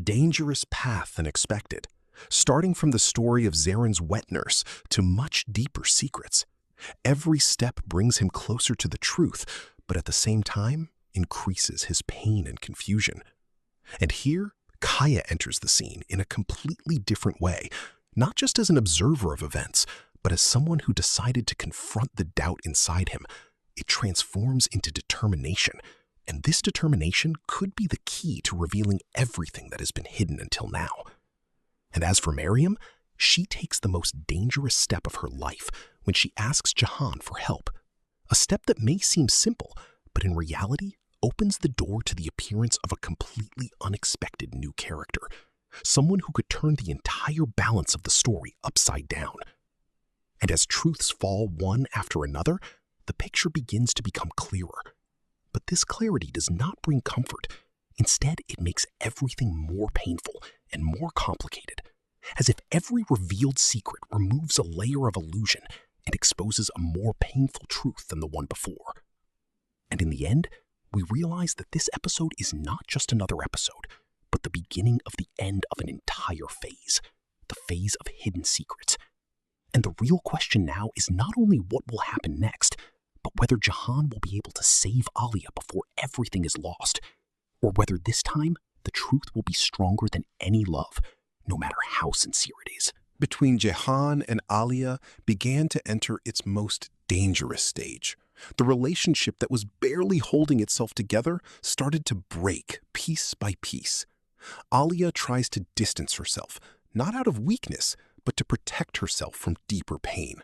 dangerous path than expected, starting from the story of Zerrin's wet nurse to much deeper secrets. Every step brings him closer to the truth, but at the same time increases his pain and confusion. And here, Kaya enters the scene in a completely different way, not just as an observer of events, but as someone who decided to confront the doubt inside him. It transforms into determination, and this determination could be the key to revealing everything that has been hidden until now. And as for Maryam, she takes the most dangerous step of her life when she asks Jehan for help. A step that may seem simple, but in reality opens the door to the appearance of a completely unexpected new character, someone who could turn the entire balance of the story upside down. And as truths fall one after another, the picture begins to become clearer. But this clarity does not bring comfort. Instead, it makes everything more painful and more complicated, as if every revealed secret removes a layer of illusion and exposes a more painful truth than the one before. And in the end, we realize that this episode is not just another episode, but the beginning of the end of an entire phase, the phase of hidden secrets. And the real question now is not only what will happen next, but whether Jehan will be able to save Aliya before everything is lost, or whether this time the truth will be stronger than any love, no matter how sincere it is. Between Jehan and Aliya began to enter its most dangerous stage. The relationship that was barely holding itself together started to break piece by piece. Aliya tries to distance herself, not out of weakness, but to protect herself from deeper pain.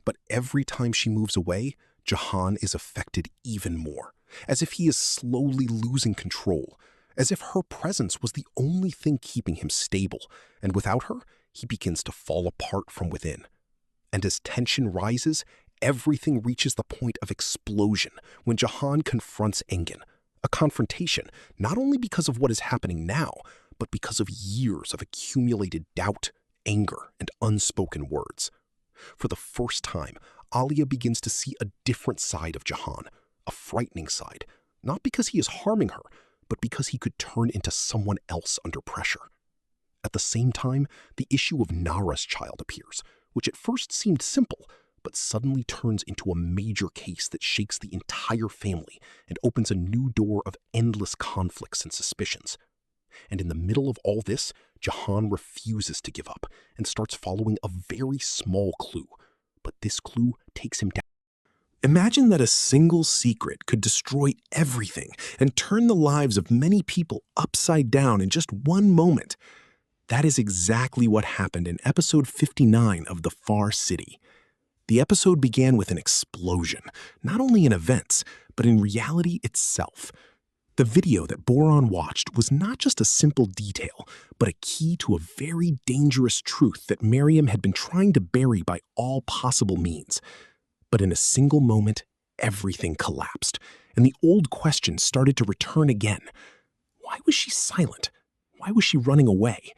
But every time she moves away, Jehan is affected even more, as if he is slowly losing control, as if her presence was the only thing keeping him stable, and without her, he begins to fall apart from within. And as tension rises, everything reaches the point of explosion when Jehan confronts Engin, a confrontation not only because of what is happening now, but because of years of accumulated doubt, anger, and unspoken words. For the first time, Aliya begins to see a different side of Jehan, a frightening side, not because he is harming her, but because he could turn into someone else under pressure. At the same time, the issue of Nara's child appears, which at first seemed simple, but suddenly turns into a major case that shakes the entire family and opens a new door of endless conflicts and suspicions. And in the middle of all this, Jehan refuses to give up and starts following a very small clue. But this clue takes him down. Imagine that a single secret could destroy everything and turn the lives of many people upside down in just one moment. That is exactly what happened in episode 59 of The Far City. The episode began with an explosion, not only in events, but in reality itself. The video that Boran watched was not just a simple detail, but a key to a very dangerous truth that Maryam had been trying to bury by all possible means. But in a single moment, everything collapsed, and the old question started to return again. Why was she silent? Why was she running away?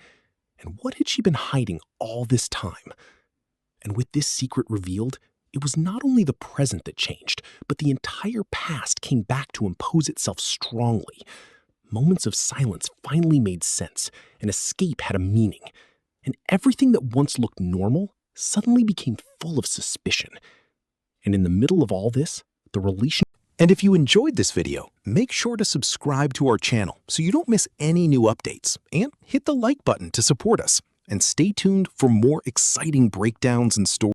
And what had she been hiding all this time? And with this secret revealed, it was not only the present that changed, but the entire past came back to impose itself strongly. Moments of silence finally made sense, and escape had a meaning. And everything that once looked normal suddenly became full of suspicion. And in the middle of all this, the relation. And if you enjoyed this video, make sure to subscribe to our channel so you don't miss any new updates, and hit the like button to support us. And stay tuned for more exciting breakdowns and stories.